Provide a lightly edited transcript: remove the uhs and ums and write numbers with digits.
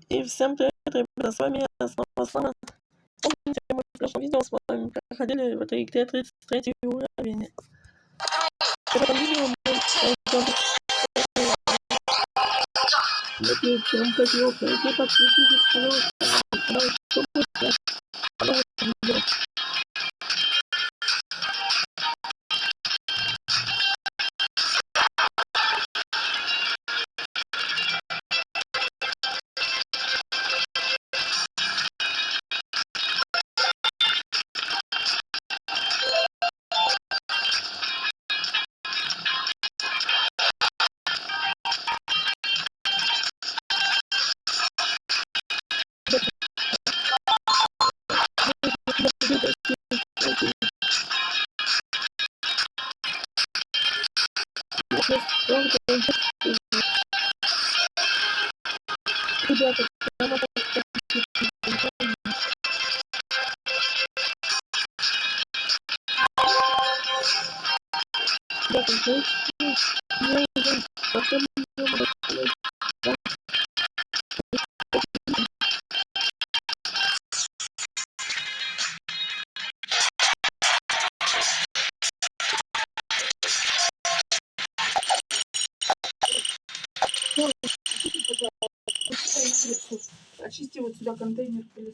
И всем привет, ребята, с вами я, снова Слава. Помните, мы в прошлом видео с вами проходили в этой игре 33 уровень. В этом видео мы пройдем перед тем, как его пройти, подписывайтесь, пожалуйста, на канал, чтобы узнать новые видео. Ребята, прямо Очисти вот сюда контейнер.